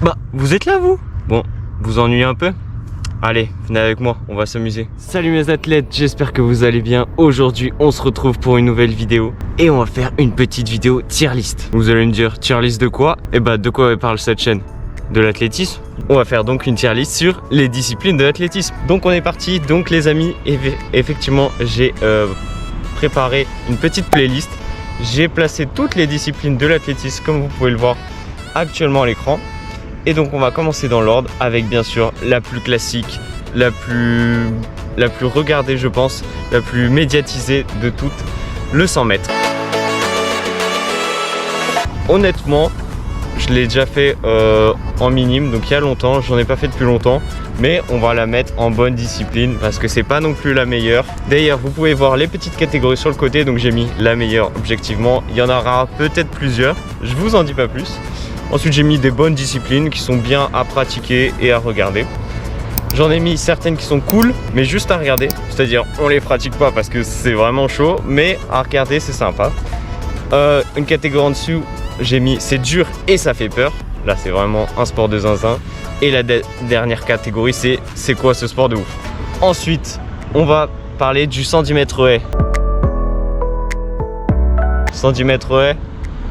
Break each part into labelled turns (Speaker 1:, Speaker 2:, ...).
Speaker 1: Bah, vous êtes là vous? Bon, vous ennuyez un peu? Allez, venez avec moi, on va s'amuser. Salut mes athlètes, j'espère que vous allez bien. Aujourd'hui, on se retrouve pour une nouvelle vidéo et on va faire une petite vidéo tier list. Vous allez me dire, tier list de quoi? Eh bah, de quoi parle cette chaîne? De l'athlétisme. On va faire donc une tier list sur les disciplines de l'athlétisme. Donc on est parti, donc les amis, effectivement, j'ai préparé une petite playlist. J'ai placé toutes les disciplines de l'athlétisme comme vous pouvez le voir actuellement à l'écran. Et donc on va commencer dans l'ordre avec bien sûr la plus classique, la plus regardée je pense, la plus médiatisée de toutes, le 100 mètres. Honnêtement, je l'ai déjà fait en minime, donc il y a longtemps, j'en ai pas fait depuis longtemps, mais on va la mettre en bonne discipline parce que c'est pas non plus la meilleure. D'ailleurs, vous pouvez voir les petites catégories sur le côté, donc j'ai mis la meilleure objectivement. Il y en aura peut-être plusieurs, je vous en dis pas plus. Ensuite, j'ai mis des bonnes disciplines qui sont bien à pratiquer et à regarder. J'en ai mis certaines qui sont cool, mais juste à regarder. C'est-à-dire, on les pratique pas parce que c'est vraiment chaud, mais à regarder, c'est sympa. Une catégorie en dessous, j'ai mis c'est dur et ça fait peur. Là, c'est vraiment un sport de zinzin. Et la dernière catégorie, c'est quoi ce sport de ouf? Ensuite, on va parler du 110 mètres haies. 110 mètres haies,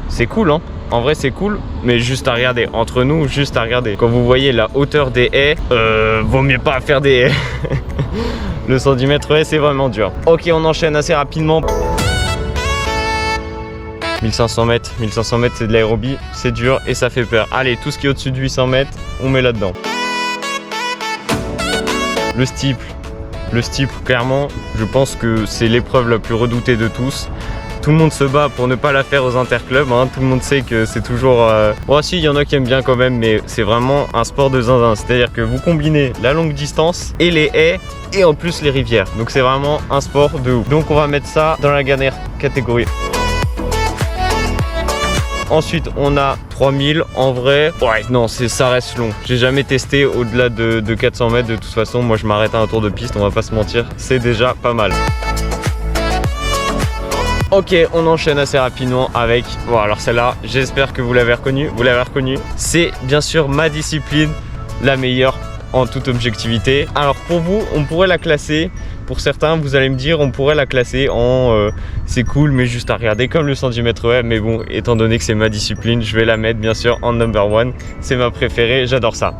Speaker 1: c'est cool, hein? En vrai c'est cool, mais juste à regarder. Entre nous, juste à regarder. Quand vous voyez la hauteur des haies, vaut mieux pas faire des haies. Le 110 mètres haies, c'est vraiment dur. Ok, on enchaîne assez rapidement. 1500 mètres, 1500 mètres c'est de l'aérobie, c'est dur et ça fait peur. Allez, tout ce qui est au-dessus de 800 mètres, on met là-dedans. Le steeple, clairement, je pense que c'est l'épreuve la plus redoutée de tous. Tout le monde se bat pour ne pas la faire aux interclubs, hein. Tout le monde sait que c'est toujours... Bon si, il y en a qui aiment bien quand même, mais c'est vraiment un sport de zinzin. C'est-à-dire que vous combinez la longue distance et les haies et en plus les rivières. Donc c'est vraiment un sport de ouf. Donc on va mettre ça dans la dernière catégorie. Ensuite, on a 3000. En vrai, ouais, non, ça reste long. J'ai jamais testé au-delà de 400 mètres. De toute façon, moi je m'arrête à un tour de piste, on va pas se mentir. C'est déjà pas mal. Ok, on enchaîne assez rapidement avec... Bon, alors celle-là, j'espère que vous l'avez reconnue. Vous l'avez reconnue. C'est bien sûr ma discipline, la meilleure en toute objectivité. Alors pour vous, on pourrait la classer. Pour certains, vous allez me dire, on pourrait la classer en... c'est cool, mais juste à regarder comme le 110 mètres haies. Mais bon, étant donné que c'est ma discipline, je vais la mettre bien sûr en number one. C'est ma préférée, j'adore ça.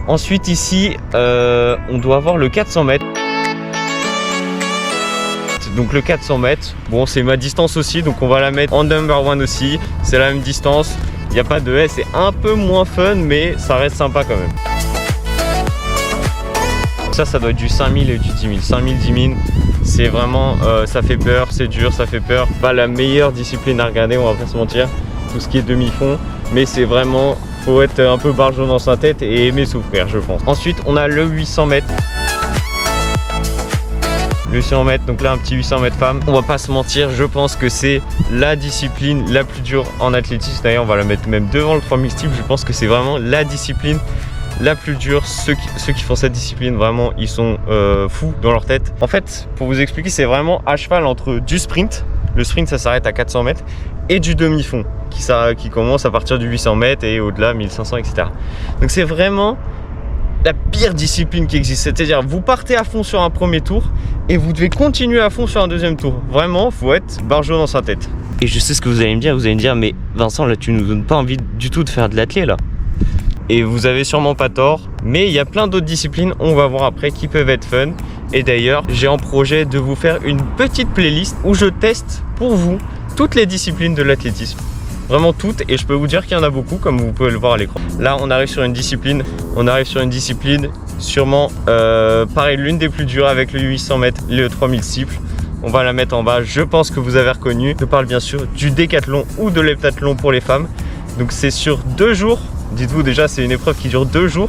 Speaker 1: Ensuite ici, on doit avoir le 400 mètres. Donc le 400 mètres, bon c'est ma distance aussi, donc on va la mettre en number one aussi. C'est la même distance, il n'y a pas de haie, c'est un peu moins fun, mais ça reste sympa quand même. Ça doit être du 5000 et du 10 000. 5000, 10 000, c'est vraiment, ça fait peur, c'est dur, ça fait peur. Pas la meilleure discipline à regarder, on va pas se mentir, tout ce qui est demi-fond, mais c'est vraiment, faut être un peu barjot dans sa tête et aimer souffrir, je pense. Ensuite, on a le 800 mètres. Le 800 mètres, donc là un petit 800 mètres femme. On va pas se mentir, je pense que c'est la discipline la plus dure en athlétisme. D'ailleurs, on va la mettre même devant le 3000 steeple. Je pense que c'est vraiment la discipline la plus dure. Ceux qui font cette discipline, vraiment, ils sont fous dans leur tête. En fait, pour vous expliquer, c'est vraiment à cheval entre du sprint. Le sprint, ça s'arrête à 400 mètres. Et du demi-fond, qui commence à partir du 800 mètres et au-delà, 1500, etc. Donc c'est vraiment la pire discipline qui existe. C'est-à-dire, vous partez à fond sur un premier tour et vous devez continuer à fond sur un deuxième tour. Vraiment, faut être barjot dans sa tête. Et je sais ce que vous allez me dire, mais Vincent, là, tu nous donnes pas envie du tout de faire de l'athlé, là. Et vous avez sûrement pas tort, mais il y a plein d'autres disciplines, on va voir après, qui peuvent être fun. Et d'ailleurs, j'ai en projet de vous faire une petite playlist où je teste pour vous toutes les disciplines de l'athlétisme. Vraiment toutes, et je peux vous dire qu'il y en a beaucoup, comme vous pouvez le voir à l'écran. Là, on arrive sur une discipline, sûrement, pareil, l'une des plus dures avec le 800 mètres, le 3000 steeple. On va la mettre en bas, je pense que vous avez reconnu. Je parle bien sûr du décathlon ou de l'heptathlon pour les femmes. Donc c'est sur 2 jours, dites-vous déjà, c'est une épreuve qui dure 2 jours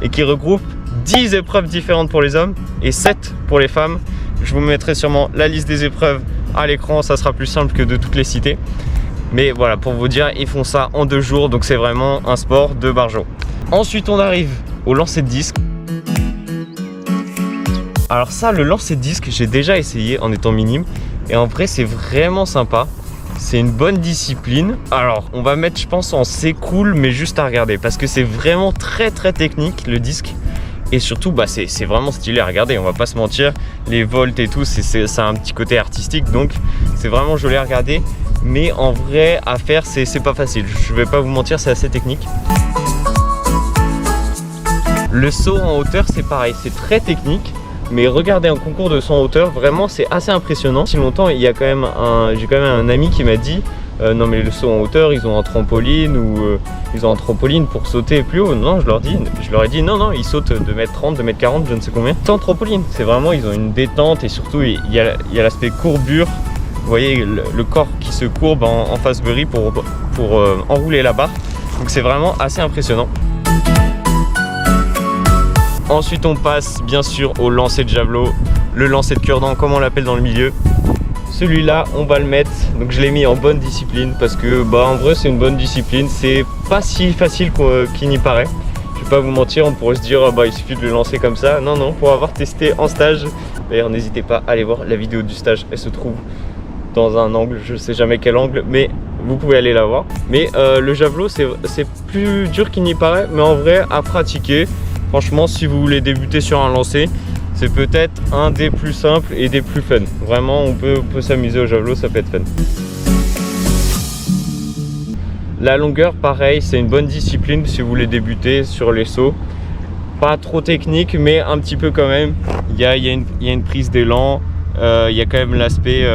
Speaker 1: et qui regroupe 10 épreuves différentes pour les hommes et 7 pour les femmes. Je vous mettrai sûrement la liste des épreuves à l'écran, ça sera plus simple que de toutes les citer. Mais voilà, pour vous dire, ils font ça en 2 jours, donc c'est vraiment un sport de barjot. Ensuite, on arrive au lancer de disque. Alors ça, le lancer de disque, j'ai déjà essayé en étant minime. Et en vrai, c'est vraiment sympa. c'est une bonne discipline. Alors, on va mettre, je pense, en c'est cool, mais juste à regarder. Parce que c'est vraiment très technique, le disque. Et surtout, bah, c'est vraiment stylé à regarder. On va pas se mentir. Les volts et tout, ça a un petit côté artistique. Donc, c'est vraiment joli à regarder. Mais en vrai, à faire, c'est pas facile. Je vais pas vous mentir, c'est assez technique. Le saut en hauteur, c'est pareil. C'est très technique. Mais regardez un concours de saut en hauteur, vraiment c'est assez impressionnant. Si longtemps, il y a quand même j'ai quand même un ami qui m'a dit non mais le saut en hauteur, ils ont un trampoline ou ils ont un trampoline pour sauter plus haut. Non, je leur ai dit non, ils sautent 2m30, 2m40, je ne sais combien. Sans trampoline, c'est vraiment, ils ont une détente et surtout il y a l'aspect courbure. Vous voyez le corps qui se courbe en face berry pour enrouler la barre. Donc c'est vraiment assez impressionnant. Ensuite, on passe bien sûr au lancer de javelot, le lancer de cure-dent comme on l'appelle dans le milieu. Celui-là, on va le mettre, donc je l'ai mis en bonne discipline parce que bah en vrai c'est une bonne discipline, c'est pas si facile qu'il n'y paraît. Je vais pas vous mentir, on pourrait se dire bah il suffit de le lancer comme ça. Non, pour avoir testé en stage, d'ailleurs n'hésitez pas à aller voir la vidéo du stage, elle se trouve dans un angle, je sais jamais quel angle, mais vous pouvez aller la voir. Mais le javelot c'est plus dur qu'il n'y paraît, mais en vrai à pratiquer. Franchement, si vous voulez débuter sur un lancer, c'est peut-être un des plus simples et des plus fun. Vraiment, on peut s'amuser au javelot, ça peut être fun. La longueur, pareil, c'est une bonne discipline si vous voulez débuter sur les sauts. Pas trop technique, mais un petit peu quand même. Il y a une prise d'élan, il y a quand même l'aspect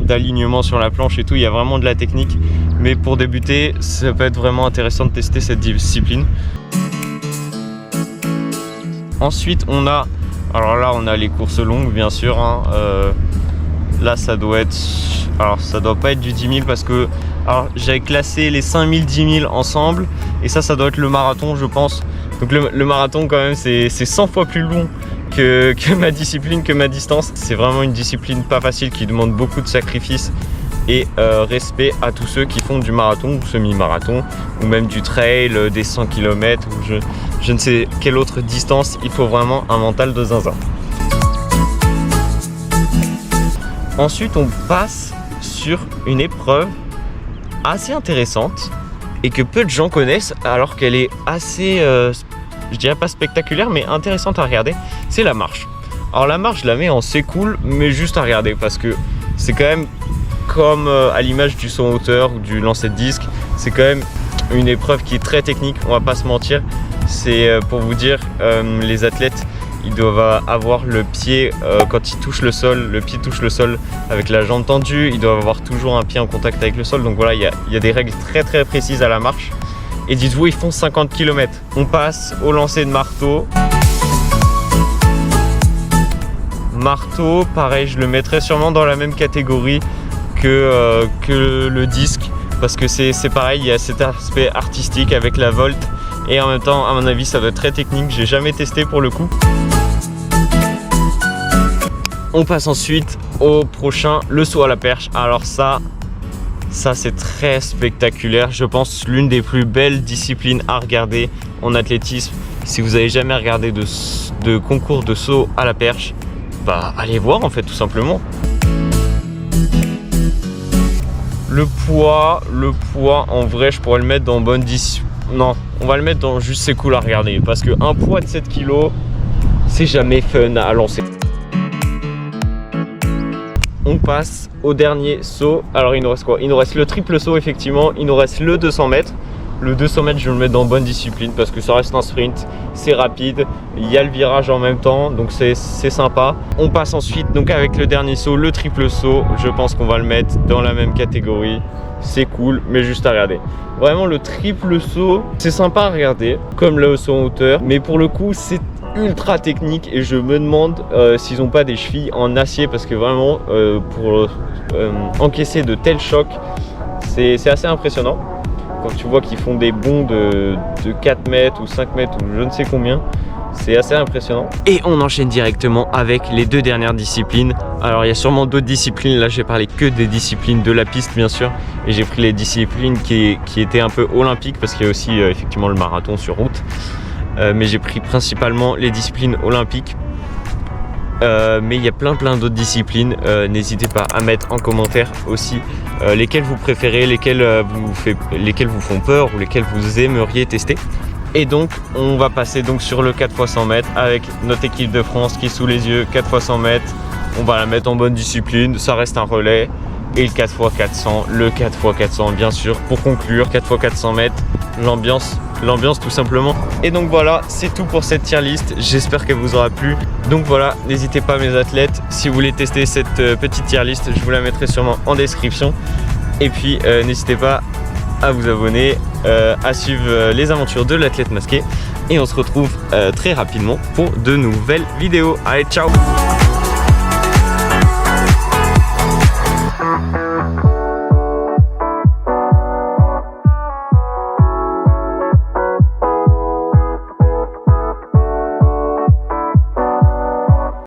Speaker 1: d'alignement sur la planche et tout. Il y a vraiment de la technique. Mais pour débuter, ça peut être vraiment intéressant de tester cette discipline. Ensuite, on a les courses longues, bien sûr. Hein. Là, ça doit pas être du 10 000 parce que j'avais classé les 5 000, 10 000 ensemble. Et ça doit être le marathon, je pense. Donc le marathon, quand même, c'est 100 fois plus long que ma discipline, que ma distance. C'est vraiment une discipline pas facile qui demande beaucoup de sacrifices. Et respect à tous ceux qui font du marathon ou semi-marathon ou même du trail, des 100 km ou je ne sais quelle autre distance. Il faut vraiment un mental de zinzin. Ensuite, on passe sur une épreuve assez intéressante et que peu de gens connaissent alors qu'elle est assez, je dirais pas spectaculaire, mais intéressante à regarder. C'est la marche. Alors la marche, je la mets en c'est cool, mais juste à regarder parce que c'est quand même comme à l'image du saut en hauteur ou du lancer de disque, c'est quand même une épreuve qui est très technique, on va pas se mentir. C'est pour vous dire, les athlètes, ils doivent avoir le pied, quand ils touchent le sol, le pied touche le sol avec la jambe tendue, ils doivent avoir toujours un pied en contact avec le sol. Donc voilà, il y a des règles très précises à la marche. Et dites-vous, ils font 50 km. On passe au lancer de marteau. Marteau, pareil, je le mettrais sûrement dans la même catégorie que le disque parce que c'est pareil, il y a cet aspect artistique avec la volte et en même temps à mon avis ça doit être très technique, j'ai jamais testé pour le coup. On passe ensuite au prochain, le saut à la perche. Alors ça c'est très spectaculaire, je pense l'une des plus belles disciplines à regarder en athlétisme. Si vous n'avez jamais regardé de concours de saut à la perche, bah allez voir en fait tout simplement. Le poids, en vrai, je pourrais le mettre dans bonne discipline. Non, on va le mettre dans juste c'est cool à regarder. Parce qu'un poids de 7 kg, c'est jamais fun à lancer. On passe au dernier saut. Alors, il nous reste quoi? Il nous reste le triple saut, effectivement. Il nous reste le 200 mètres. Le 200 mètres, je vais le mettre dans bonne discipline parce que ça reste un sprint, c'est rapide, il y a le virage en même temps, donc c'est sympa. On passe ensuite donc avec le dernier saut, le triple saut. Je pense qu'on va le mettre dans la même catégorie. C'est cool, mais juste à regarder. Vraiment, le triple saut, c'est sympa à regarder, comme le saut en hauteur, mais pour le coup, c'est ultra technique et je me demande s'ils n'ont pas des chevilles en acier parce que vraiment, pour encaisser de tels chocs, c'est assez impressionnant. Quand tu vois qu'ils font des bonds de 4 mètres ou 5 mètres ou je ne sais combien, c'est assez impressionnant. Et on enchaîne directement avec les deux dernières disciplines. Alors il y a sûrement d'autres disciplines, là j'ai parlé que des disciplines de la piste bien sûr. Et j'ai pris les disciplines qui étaient un peu olympiques parce qu'il y a aussi effectivement le marathon sur route. Mais j'ai pris principalement les disciplines olympiques. Mais il y a plein d'autres disciplines. N'hésitez pas à mettre en commentaire aussi lesquels vous préférez, lesquels vous font peur ou lesquels vous aimeriez tester. Et donc on va passer donc sur le 4x100 mètres avec notre équipe de France qui est sous les yeux. 4x100 mètres, on va la mettre en bonne discipline, ça reste un relais. Et le 4x400, le 4x400 bien sûr. Pour conclure, 4x400 mètres, l'ambiance tout simplement. Et donc voilà, c'est tout pour cette tier list. J'espère qu'elle vous aura plu. Donc voilà, n'hésitez pas mes athlètes, si vous voulez tester cette petite tier list, je vous la mettrai sûrement en description. Et puis n'hésitez pas à vous abonner, à suivre les aventures de l'athlète masqué. Et on se retrouve très rapidement pour de nouvelles vidéos. Allez, ciao!